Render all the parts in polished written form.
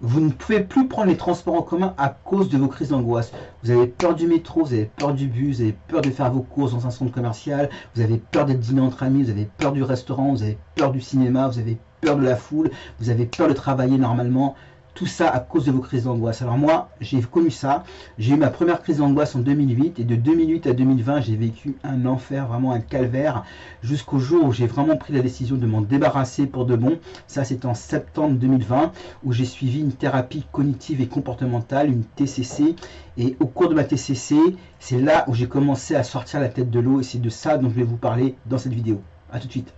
Vous ne pouvez plus prendre les transports en commun à cause de vos crises d'angoisse. Vous avez peur du métro, vous avez peur du bus, vous avez peur de faire vos courses dans un centre commercial, vous avez peur d'être dîner entre amis, vous avez peur du restaurant, vous avez peur du cinéma, vous avez peur de la foule, vous avez peur de travailler normalement. Tout ça à cause de vos crises d'angoisse. Alors moi, j'ai connu ça. J'ai eu ma première crise d'angoisse en 2008 et de 2008 à 2020, j'ai vécu un enfer, vraiment un calvaire, jusqu'au jour où j'ai vraiment pris la décision de m'en débarrasser pour de bon. Ça, c'était en septembre 2020 où j'ai suivi une thérapie cognitive et comportementale, une TCC. Et au cours de ma TCC, c'est là où j'ai commencé à sortir la tête de l'eau et c'est de ça dont je vais vous parler dans cette vidéo. A tout de suite.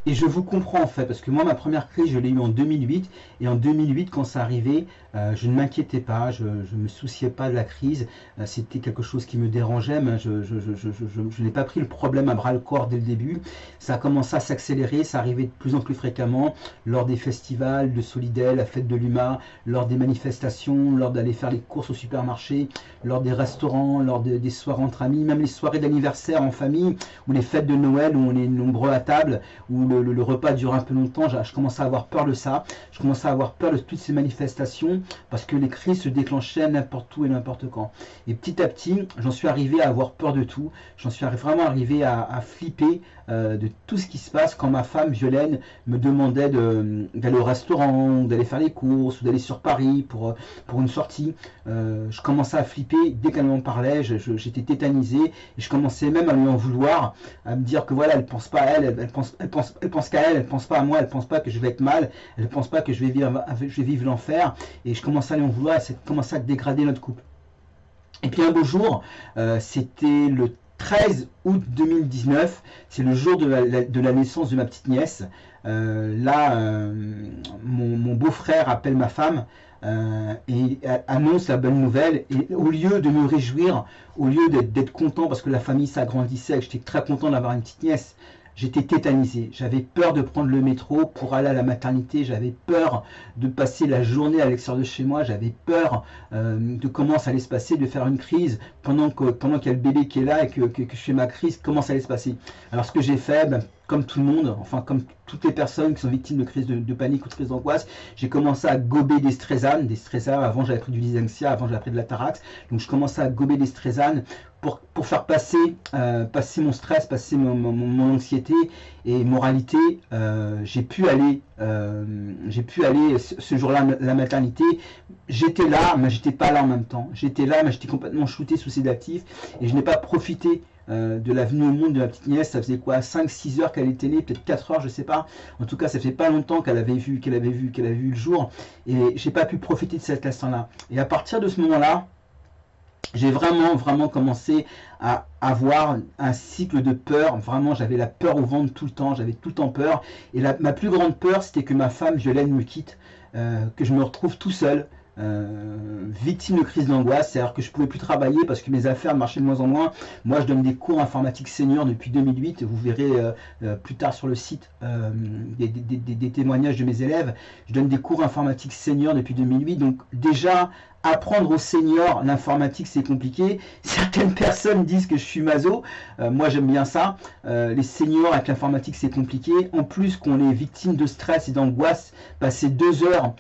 Et je vous comprends en fait, parce que moi, ma première crise, je l'ai eue en 2008. Et en 2008, quand ça arrivait, je ne m'inquiétais pas, je ne me souciais pas de la crise. C'était quelque chose qui me dérangeait, mais je n'ai pas pris le problème à bras le corps dès le début. Ça a commencé à s'accélérer, ça arrivait de plus en plus fréquemment lors des festivals de Solidel, la fête de l'UMA, lors des manifestations, lors d'aller faire les courses au supermarché, lors des restaurants, lors des soirées entre amis, même les soirées d'anniversaire en famille, ou les fêtes de Noël où on est nombreux à table, où le repas dure un peu longtemps. Je commençais à avoir peur de ça, je commençais à avoir peur de toutes ces manifestations parce que les crises se déclenchaient n'importe où et n'importe quand. Et petit à petit, j'en suis arrivé à avoir peur de tout, j'en suis vraiment arrivé à flipper de tout ce qui se passe quand ma femme Violaine me demandait d'aller au restaurant, d'aller faire les courses ou d'aller sur Paris pour une sortie. Je commençais à flipper dès qu'elle m'en parlait, j'étais tétanisé et je commençais même à lui en vouloir, à me dire que voilà, elle pense pas à elle, elle pense qu'à elle, elle pense pas à moi, elle pense pas que je vais être mal, elle pense pas que je vais vivre l'enfer, et je commençais à lui en vouloir et ça commençait à dégrader notre couple. Et puis un beau jour, c'était le 13 août 2019, c'est le jour de la naissance de ma petite nièce. Mon beau-frère appelle ma femme et annonce la bonne nouvelle. Et au lieu de me réjouir, au lieu d'être content parce que la famille s'agrandissait, j'étais très content d'avoir une petite nièce, j'étais tétanisé. J'avais peur de prendre le métro pour aller à la maternité. J'avais peur de passer la journée à l'extérieur de chez moi. J'avais peur de comment ça allait se passer, de faire une crise pendant qu'il y a le bébé qui est là et que je fais ma crise, comment ça allait se passer. Alors ce que j'ai fait, comme tout le monde, enfin comme toutes les personnes qui sont victimes de crises de panique ou de crises d'angoisse, j'ai commencé à gober des Strésanes. Avant j'avais pris du Lysensia, avant j'avais pris de la Tarax. Donc je commençais à gober des Strésanes pour faire passer mon stress, passer mon anxiété. Et moralité, j'ai pu aller ce jour-là à la maternité. J'étais là, mais j'étais pas là en même temps. J'étais là, mais j'étais complètement shooté sous sédatif et je n'ai pas profité de la venue au monde de ma petite nièce. Ça faisait quoi, 5-6 heures qu'elle était née, peut-être 4 heures, je sais pas. En tout cas, ça fait pas longtemps qu'elle avait vu le jour, et j'ai pas pu profiter de cet instant-là. Et à partir de ce moment-là, j'ai vraiment commencé à avoir un cycle de peur. Vraiment, j'avais la peur au ventre tout le temps, j'avais tout le temps peur. Et ma plus grande peur, c'était que ma femme Violaine me quitte, que je me retrouve tout seul, victime de crise d'angoisse, c'est-à-dire que je ne pouvais plus travailler parce que mes affaires marchaient de moins en moins. Moi, je donne des cours informatiques seniors depuis 2008. Vous verrez plus tard sur le site des témoignages de mes élèves. Je donne des cours informatiques seniors depuis 2008. Donc déjà, apprendre aux seniors l'informatique, c'est compliqué. Certaines personnes disent que je suis maso. Moi, j'aime bien ça. Les seniors avec l'informatique, c'est compliqué. En plus qu'on est victime de stress et d'angoisse, passer 2 heures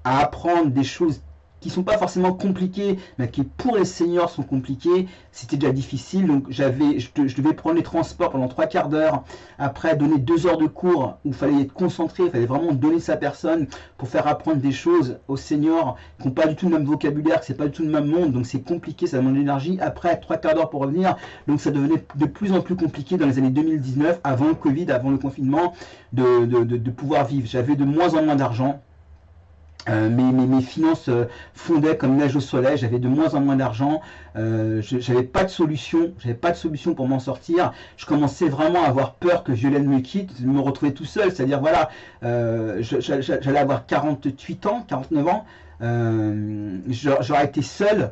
à apprendre des choses qui sont pas forcément compliquées, mais qui pour les seniors sont compliquées, c'était déjà difficile. Donc je devais prendre les transports pendant 3/4 d'heure, après donner 2 heures de cours où il fallait être concentré, il fallait vraiment donner sa personne pour faire apprendre des choses aux seniors qui n'ont pas du tout le même vocabulaire, que c'est pas du tout le même monde, donc c'est compliqué, ça demande de l'énergie. Après 3/4 d'heure pour revenir, donc ça devenait de plus en plus compliqué dans les années 2019, avant le Covid, avant le confinement, de pouvoir vivre. J'avais de moins en moins d'argent. Mes finances fondaient comme neige au soleil, j'avais de moins en moins d'argent, j'avais pas de solution, pour m'en sortir. Je commençais vraiment à avoir peur que Violaine me quitte, de me retrouver tout seul, c'est-à-dire voilà, j'allais avoir 48 ans, 49 ans, j'aurais été seul.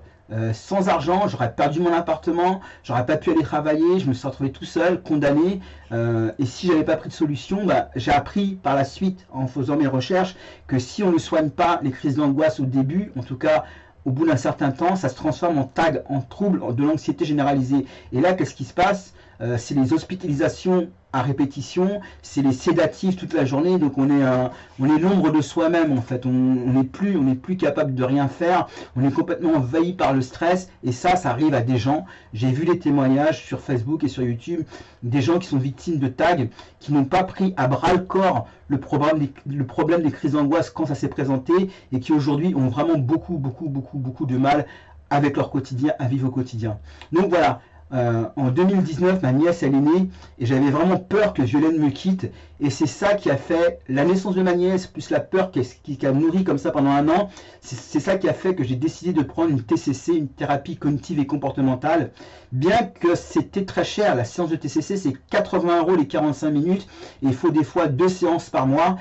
Sans argent, j'aurais perdu mon appartement, j'aurais pas pu aller travailler, je me suis retrouvé tout seul, condamné. Et si j'avais pas pris de solution, j'ai appris par la suite, en faisant mes recherches, que si on ne soigne pas les crises d'angoisse au début, en tout cas au bout d'un certain temps, ça se transforme en trouble de l'anxiété généralisée. Et là, qu'est-ce qui se passe? C'est les hospitalisations à répétition, c'est les sédatifs toute la journée, donc on est l'ombre de soi-même en fait, on n'est plus capable de rien faire, on est complètement envahi par le stress, et ça arrive à des gens. J'ai vu les témoignages sur Facebook et sur YouTube, des gens qui sont victimes de tags, qui n'ont pas pris à bras le corps le problème des crises d'angoisse quand ça s'est présenté, et qui aujourd'hui ont vraiment beaucoup de mal avec leur quotidien, à vivre au quotidien. Donc voilà, en 2019, ma nièce elle est née et j'avais vraiment peur que Violaine me quitte, et c'est ça qui a fait la naissance de ma nièce, plus la peur qui a nourri comme ça pendant un an, c'est ça qui a fait que j'ai décidé de prendre une TCC, une thérapie cognitive et comportementale, bien que c'était très cher. La séance de TCC c'est 80 € les 45 minutes, et il faut des fois 2 séances par mois.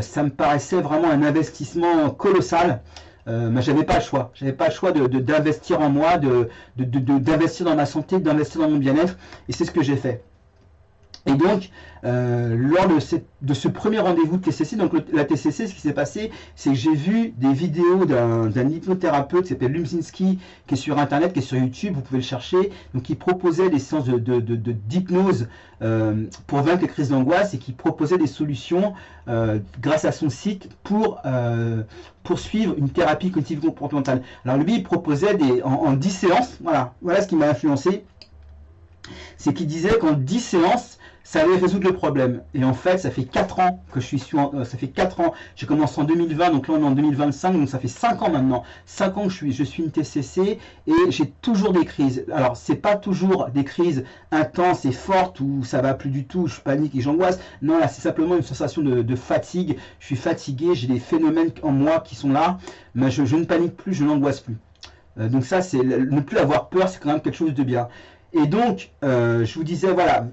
Ça me paraissait vraiment un investissement colossal. Mais j'avais pas le choix. J'avais pas le choix d'investir en moi, d'investir dans ma santé, d'investir dans mon bien-être, et c'est ce que j'ai fait. Et donc, lors de ce premier rendez-vous de TCC, donc la TCC, ce qui s'est passé, c'est que j'ai vu des vidéos d'un hypnothérapeute qui s'appelle Lumzinski, qui est sur Internet, qui est sur YouTube, vous pouvez le chercher. Donc, il proposait des séances d'hypnose pour vaincre les crises d'angoisse, et qui proposait des solutions grâce à son site pour poursuivre une thérapie cognitive comportementale. Alors, lui, il proposait en 10 séances, voilà ce qui m'a influencé, c'est qu'il disait qu'en 10 séances, ça allait résoudre le problème. Et en fait, ça fait 4 ans que ça fait 4 ans, j'ai commencé en 2020, donc là on est en 2025, donc ça fait 5 ans maintenant, 5 ans que je suis une TCC, et j'ai toujours des crises. Alors, c'est pas toujours des crises intenses et fortes où ça va plus du tout, je panique et j'angoisse. Non, là, c'est simplement une sensation de fatigue. Je suis fatigué, j'ai des phénomènes en moi qui sont là, mais je ne panique plus, je n'angoisse plus. Donc ça, c'est ne plus avoir peur, c'est quand même quelque chose de bien. Et donc, je vous disais, voilà,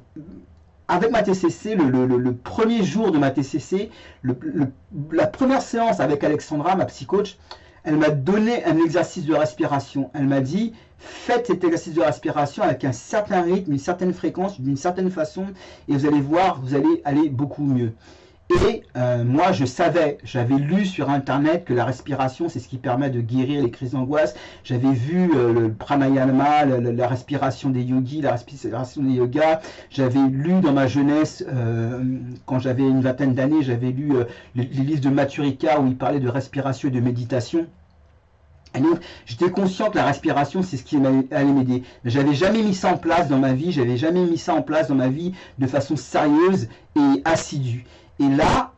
avec ma TCC, le premier jour de ma TCC, la première séance avec Alexandra, ma psychoach, elle m'a donné un exercice de respiration. Elle m'a dit, faites cet exercice de respiration avec un certain rythme, une certaine fréquence, d'une certaine façon, et vous allez voir, vous allez aller beaucoup mieux. Et moi, je savais, j'avais lu sur Internet que la respiration, c'est ce qui permet de guérir les crises d'angoisse. J'avais vu le pranayama, la respiration des yogis, la respiration des yogas. J'avais lu dans ma jeunesse, quand j'avais une vingtaine d'années, j'avais lu les livres de Maturika où il parlait de respiration et de méditation. Et donc, j'étais conscient que la respiration, c'est ce qui allait m'aider. Mais j'avais jamais mis ça en place dans ma vie, de façon sérieuse et assidue. Et là,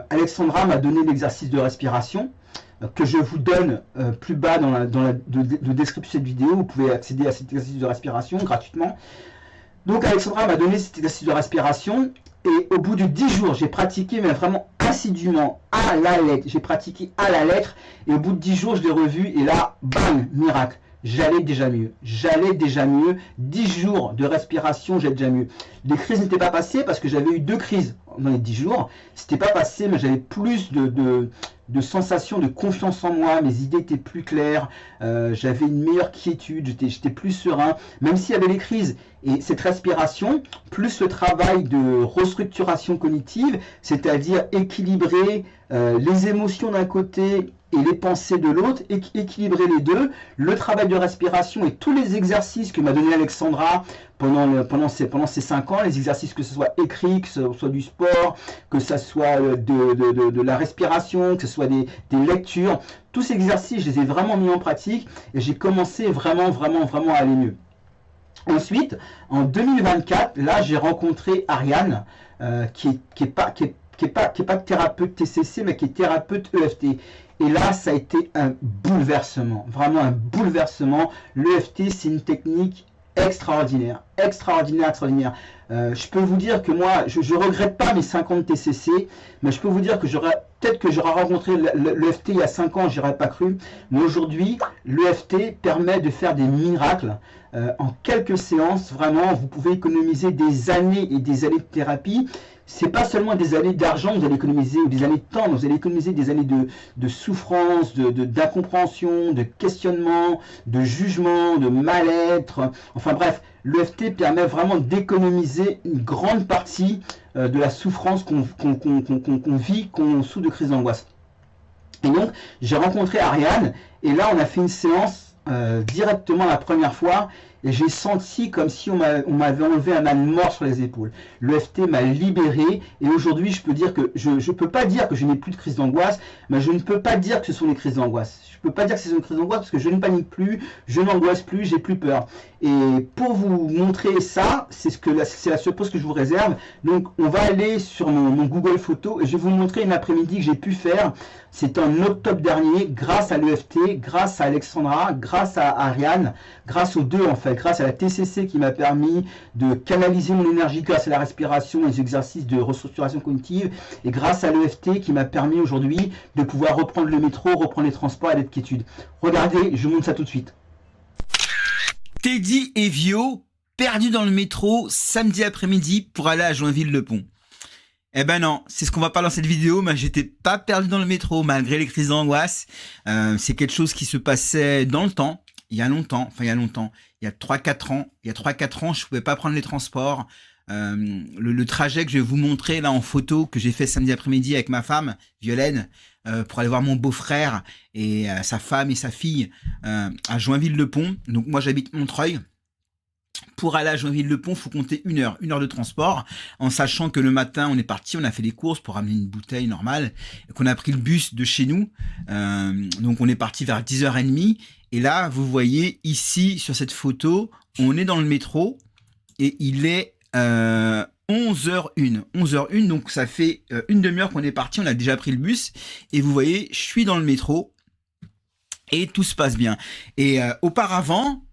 Alexandra m'a donné l'exercice de respiration que je vous donne plus bas dans la description de cette vidéo. Vous pouvez accéder à cet exercice de respiration gratuitement. Donc Alexandra m'a donné cet exercice de respiration, et au bout de 10 jours, j'ai pratiqué, mais vraiment assidûment, à la lettre. J'ai pratiqué à la lettre, et au bout de 10 jours, je l'ai revu, et là, bam, miracle. J'allais déjà mieux. 10 jours de respiration, j'allais déjà mieux. Les crises n'étaient pas passées parce que j'avais eu 2 crises dans les 10 jours. C'était pas passé, mais j'avais plus de sensations de confiance en moi. Mes idées étaient plus claires. J'avais une meilleure quiétude. J'étais plus serein, même s'il y avait les crises. Et cette respiration, plus le travail de restructuration cognitive, c'est-à-dire équilibrer les émotions d'un côté et les pensées de l'autre, équilibrer les deux, le travail de respiration et tous les exercices que m'a donné Alexandra pendant ces 5 ans, les exercices, que ce soit écrit, que ce soit du sport, que ce soit de la respiration, que ce soit des lectures, tous ces exercices, je les ai vraiment mis en pratique, et j'ai commencé vraiment à aller mieux. Ensuite, en 2024, là, j'ai rencontré Ariane, qui est pas thérapeute TCC, mais qui est thérapeute EFT. Et là, ça a été un bouleversement, vraiment un bouleversement. L'EFT, c'est une technique extraordinaire. Je peux vous dire que moi, je regrette pas mes 50 TCC, mais je peux vous dire que peut-être que j'aurais rencontré l'EFT il y a 5 ans, j'aurais pas cru. Mais aujourd'hui, l'EFT permet de faire des miracles. En quelques séances, vraiment, vous pouvez économiser des années et des années de thérapie. C'est pas seulement des années d'argent que vous allez économiser, ou des années de temps, mais vous allez économiser des années de souffrance, d'incompréhension, de questionnement, de jugement, de mal-être. Enfin bref, l'EFT permet vraiment d'économiser une grande partie de la souffrance qu'on vit, qu'on souffre de crise d'angoisse. Et donc, j'ai rencontré Ariane, et là, on a fait une séance directement la première fois, et j'ai senti comme si on m'avait enlevé un âne mort sur les épaules. L'EFT m'a libéré et aujourd'hui je peux dire que je peux pas dire que je n'ai plus de crise d'angoisse, mais je ne peux pas dire que ce sont les crises d'angoisse. Je peux pas dire que ce sont les crises d'angoisse parce que je ne panique plus, je n'angoisse plus, j'ai plus peur. Et pour vous montrer ça, c'est la seule pause que je vous réserve. Donc on va aller sur mon Google Photos et je vais vous montrer une après-midi que j'ai pu faire. C'était en octobre dernier, grâce à l'EFT, grâce à Alexandra, grâce à Ariane, grâce aux deux en fait, grâce à la TCC qui m'a permis de canaliser mon énergie grâce à la respiration et les exercices de restructuration cognitive, et grâce à l'EFT qui m'a permis aujourd'hui de pouvoir reprendre le métro, reprendre les transports et l'être quiétude. Regardez, je vous montre ça tout de suite. Teddy et Vio, perdus dans le métro samedi après-midi pour aller à Joinville-le-Pont. Eh ben non, c'est ce qu'on va parler dans cette vidéo, mais j'étais pas perdu dans le métro malgré les crises d'angoisse. C'est quelque chose qui se passait dans le temps, il y a longtemps, il y a 3-4 ans. Il y a 3-4 ans, je pouvais pas prendre les transports. Le trajet que je vais vous montrer là en photo, que j'ai fait samedi après-midi avec ma femme, Violaine, pour aller voir mon beau-frère et sa femme et sa fille à Joinville-le-Pont. Donc moi j'habite Montreuil. Pour aller à Joinville-le-Pont, faut compter une heure de transport, en sachant que le matin, on est parti, on a fait des courses pour ramener une bouteille normale, et qu'on a pris le bus de chez nous. Donc on est parti vers 10h30. Et là, vous voyez ici, sur cette photo, on est dans le métro, et il est 11h01. 11h01, donc ça fait une demi-heure qu'on est parti, on a déjà pris le bus. Et vous voyez, je suis dans le métro, et tout se passe bien. Et auparavant,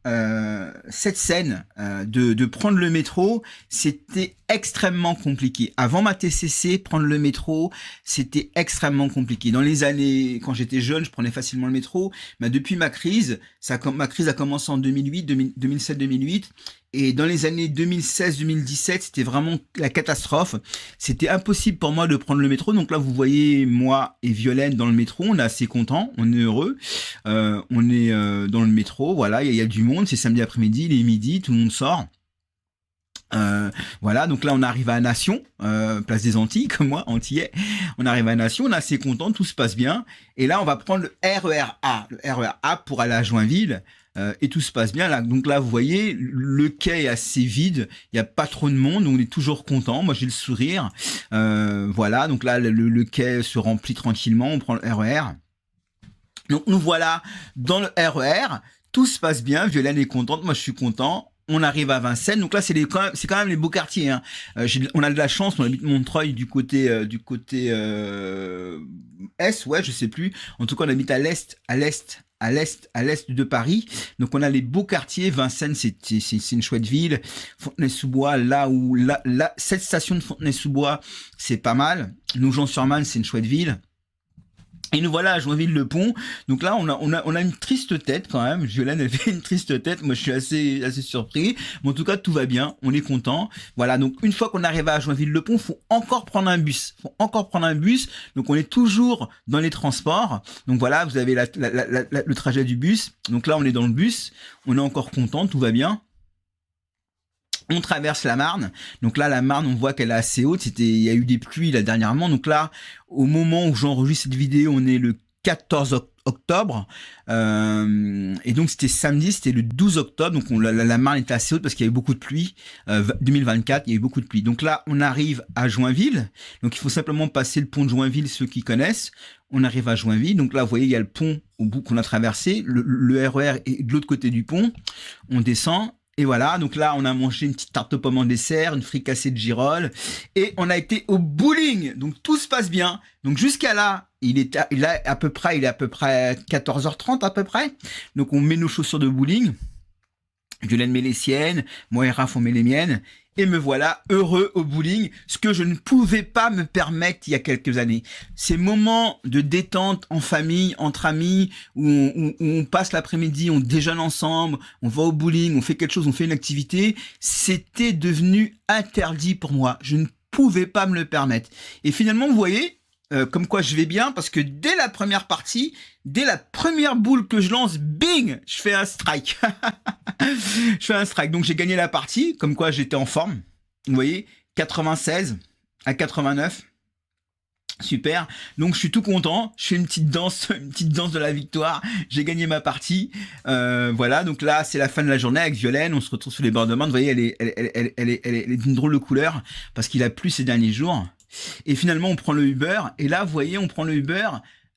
cette scène de prendre le métro, c'était extrêmement compliqué. Avant ma TCC, prendre le métro, c'était extrêmement compliqué. Dans les années, quand j'étais jeune, je prenais facilement le métro. Mais depuis ma crise a commencé en 2007-2008. Et dans les années 2016-2017, c'était vraiment la catastrophe. C'était impossible pour moi de prendre le métro. Donc là, vous voyez moi et Violaine dans le métro. On est assez contents, on est heureux. On est dans le métro, voilà, il y a du monde. C'est samedi après-midi, il est midi, tout le monde sort. Voilà, donc là on arrive à Nation, place des Antilles, comme moi, Antillais. On arrive à Nation, on est assez content, tout se passe bien. Et là on va prendre le RER A pour aller à Joinville. Et tout se passe bien là. Donc là, vous voyez, le quai est assez vide. Il n'y a pas trop de monde. On est toujours content. Moi, j'ai le sourire. Voilà. Donc là, le quai se remplit tranquillement. On prend le RER. Donc nous voilà dans le RER. Tout se passe bien. Violaine est contente. Moi, je suis content. On arrive à Vincennes. Donc là, c'est quand même les beaux quartiers. Hein. On a de la chance. On habite Montreuil du côté est. Ouais, je sais plus. En tout cas, on habite à l'est de Paris. Donc on a les beaux quartiers. Vincennes, c'est une chouette ville. Fontenay-sous-Bois, cette station de Fontenay-sous-Bois, c'est pas mal. Nogent-sur-Marne, c'est une chouette ville. Et nous voilà à Joinville-le-Pont. Donc là, on a une triste tête quand même. Violaine, elle fait une triste tête. Moi, je suis assez surpris. Mais en tout cas, tout va bien. On est content. Voilà. Donc, une fois qu'on arrive à Joinville-le-Pont, faut encore prendre un bus. Donc, on est toujours dans les transports. Donc voilà, vous avez le trajet du bus. Donc là, on est dans le bus. On est encore content. Tout va bien. On traverse la Marne. Donc là, la Marne, on voit qu'elle est assez haute. Il y a eu des pluies là dernièrement. Donc là, au moment où j'enregistre cette vidéo, on est le 14 octobre. Et donc c'était samedi, c'était le 12 octobre. Donc la Marne était assez haute parce qu'il y avait beaucoup de pluie. 2024, il y a eu beaucoup de pluie. Donc là, on arrive à Joinville. Donc il faut simplement passer le pont de Joinville, ceux qui connaissent. On arrive à Joinville. Donc là, vous voyez, il y a le pont au bout qu'on a traversé. Le RER est de l'autre côté du pont. On descend. Et voilà, donc là, on a mangé une petite tarte aux pommes en dessert, une fricassée de girolles, et on a été au bowling. Donc tout se passe bien. Donc jusqu'à là, il est à peu près 14h30 à peu près. Donc on met nos chaussures de bowling. Violaine met les siennes, moi et Raph on met les miennes. Et me voilà heureux au bowling, ce que je ne pouvais pas me permettre il y a quelques années. Ces moments de détente en famille, entre amis, où on passe l'après-midi, on déjeune ensemble, on va au bowling, on fait quelque chose, on fait une activité, c'était devenu interdit pour moi. Je ne pouvais pas me le permettre. Et finalement, vous voyez, comme quoi je vais bien, parce que dès la première partie, dès la première boule que je lance, bing, je fais un strike. Je fais un strike. Donc j'ai gagné la partie, comme quoi j'étais en forme. Vous voyez, 96 à 89. Super, donc je suis tout content, je fais une petite danse de la victoire, j'ai gagné ma partie, voilà, donc là c'est la fin de la journée avec Violaine, on se retrouve sur les bords de Marne, vous voyez elle est d'une drôle de couleur, parce qu'il a plu ces derniers jours, et finalement on prend le Uber, et là vous voyez on prend le Uber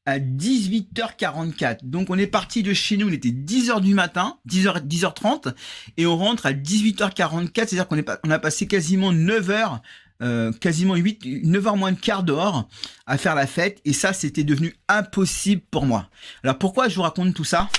à 18h44, donc on est parti de chez nous, il était 10h du matin, 10h30, et on rentre à 18h44, c'est-à-dire qu'on a passé quasiment 9h, quasiment 9h moins de quart dehors à faire la fête, et ça c'était devenu impossible pour moi. Alors pourquoi je vous raconte tout ça?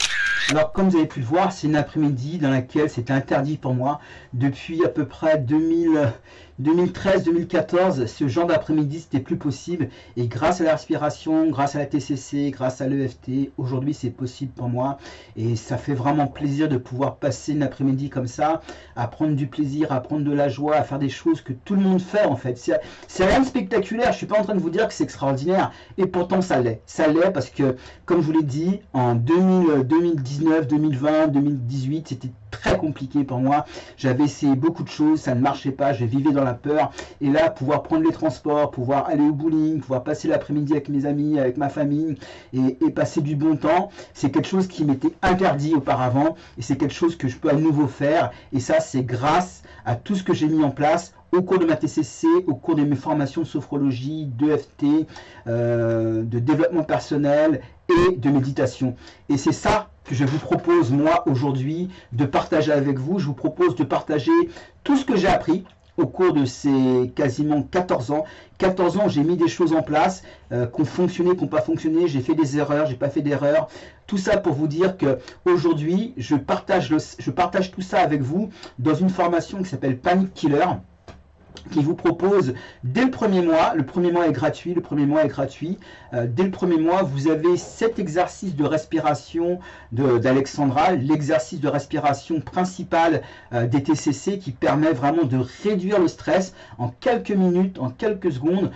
Alors, comme vous avez pu le voir, c'est une après-midi dans laquelle c'était interdit pour moi depuis à peu près 2013-2014. Ce genre d'après-midi, c'était plus possible. Et grâce à la respiration, grâce à la TCC, grâce à l'EFT, aujourd'hui, c'est possible pour moi. Et ça fait vraiment plaisir de pouvoir passer une après-midi comme ça, à prendre du plaisir, à prendre de la joie, à faire des choses que tout le monde fait en fait. C'est rien de spectaculaire. Je suis pas en train de vous dire que c'est extraordinaire. Et pourtant, ça l'est. Ça l'est parce que, comme je vous l'ai dit, en 2019, 2020, 2018, c'était très compliqué pour moi. J'avais essayé beaucoup de choses, ça ne marchait pas, je vivais dans la peur. Et là, pouvoir prendre les transports, pouvoir aller au bowling, pouvoir passer l'après-midi avec mes amis, avec ma famille et passer du bon temps, c'est quelque chose qui m'était interdit auparavant et c'est quelque chose que je peux à nouveau faire. Et ça, c'est grâce à tout ce que j'ai mis en place au cours de ma TCC, au cours de mes formations de sophrologie, d'EFT, de développement personnel et de méditation. Et c'est ça que je vous propose moi aujourd'hui de partager avec vous. Je vous propose de partager tout ce que j'ai appris au cours de ces quasiment 14 ans. 14 ans, j'ai mis des choses en place qui ont fonctionné, qui n'ont pas fonctionné. J'ai fait des erreurs, j'ai pas fait d'erreurs. Tout ça pour vous dire que aujourd'hui, je partage tout ça avec vous dans une formation qui s'appelle Panic Killer, qui vous propose dès le premier mois est gratuit, dès le premier mois, vous avez 7 exercices de respiration d'Alexandra, l'exercice de respiration principal des TCC qui permet vraiment de réduire le stress en quelques minutes, en quelques secondes,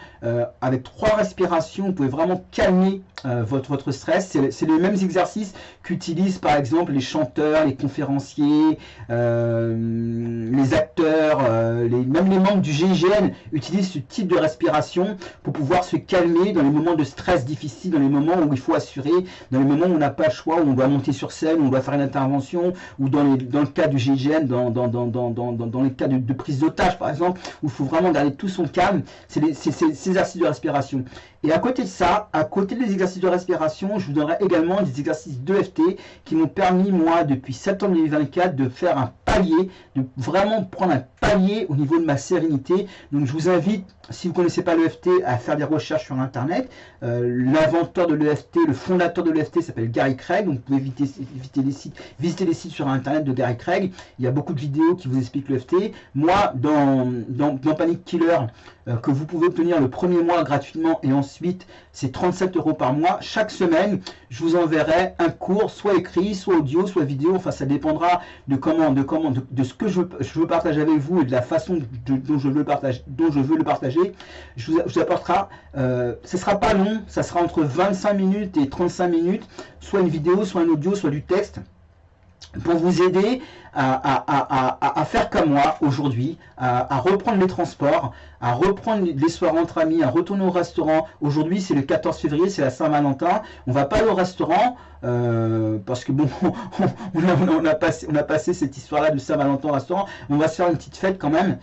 avec 3 respirations, vous pouvez vraiment calmer votre stress. C'est les mêmes exercices qu'utilisent par exemple les chanteurs, les conférenciers, les acteurs, même les membres du GIGN utilisent ce type de respiration pour pouvoir se calmer dans les moments de stress difficiles, dans les moments où il faut assurer, dans les moments où on n'a pas le choix, où on doit monter sur scène, où on doit faire une intervention, ou dans le cas du GIGN, dans les cas de prise d'otage par exemple, où il faut vraiment garder tout son calme. C'est ces exercices de respiration. Et à côté de ça, à côté des exercices de respiration, je vous donnerai également des exercices d'EFT qui m'ont permis, moi, depuis septembre 2024, de faire un palier, de vraiment prendre un palier au niveau de ma sérénité. Donc je vous invite, si vous ne connaissez pas l'EFT, à faire des recherches sur Internet. L'inventeur de l'EFT, le fondateur de l'EFT s'appelle Gary Craig, donc vous pouvez visiter les sites sur Internet de Gary Craig. Il y a beaucoup de vidéos qui vous expliquent l'EFT. Moi, dans Panic Killer, que vous pouvez obtenir le premier mois gratuitement et ensuite c'est 37 € par mois. Chaque semaine, je vous enverrai un cours, soit écrit, soit audio, soit vidéo. Enfin, ça dépendra de ce que je veux partager avec vous et de la façon dont je veux le partager. Je vous apportera, ce sera pas long, ça sera entre 25 minutes et 35 minutes, soit une vidéo, soit un audio, soit du texte, pour vous aider à faire comme moi aujourd'hui, à reprendre les transports, à reprendre les soirées entre amis, à retourner au restaurant. Aujourd'hui, c'est le 14 février, c'est la Saint-Valentin. On va pas aller au restaurant parce que bon, on a passé cette histoire-là de Saint-Valentin au restaurant. On va se faire une petite fête quand même.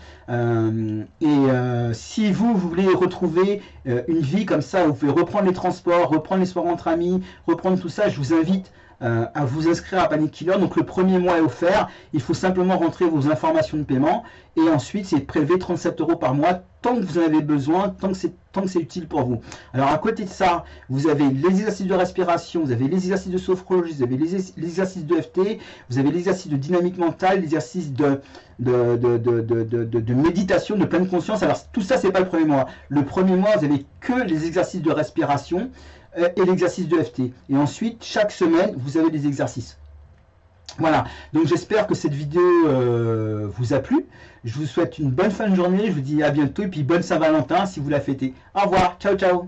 Si vous voulez retrouver une vie comme ça, vous pouvez reprendre les transports, reprendre les soirées entre amis, reprendre tout ça, je vous invite à vous inscrire à Panic Killer. Donc le premier mois est offert, il faut simplement rentrer vos informations de paiement et ensuite c'est prélevé 37 € par mois tant que vous en avez besoin, tant que c'est utile pour vous. Alors à côté de ça, vous avez les exercices de respiration, vous avez les exercices de sophrologie, vous avez les exercices de FT, vous avez l'exercice de dynamique mentale, l'exercice de méditation, de pleine conscience. Alors tout ça, c'est pas le premier mois. Le premier mois, vous avez que les exercices de respiration et l'exercice de FT. Et ensuite, chaque semaine, vous avez des exercices. Voilà, donc j'espère que cette vidéo vous a plu. Je vous souhaite une bonne fin de journée, je vous dis à bientôt et puis bonne Saint-Valentin si vous la fêtez. Au revoir, ciao ciao.